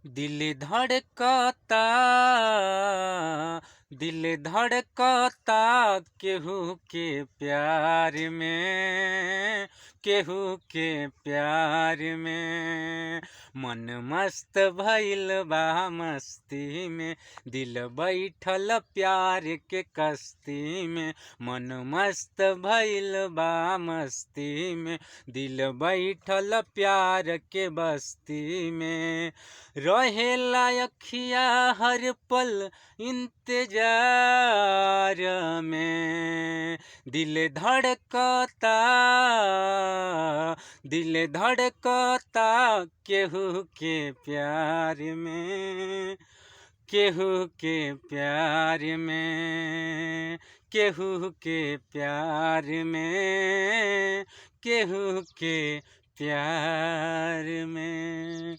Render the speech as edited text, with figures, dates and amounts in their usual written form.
दिल धड़कता दिल धड़कता केहू के प्यार में, केहू के प्यार में। मन मस्त भइल बा मस्ती में, दिल बैठल प्यार के कश्ती में। मन मस्त भइल बा मस्ती में, दिल बैठल प्यार के बस्ती में। रहेला अखिया हर पल इंतजार में। दिल धड़कता केहू के प्यार में, केहू के प्यार में, केहू के प्यार में, केहू के प्यार में।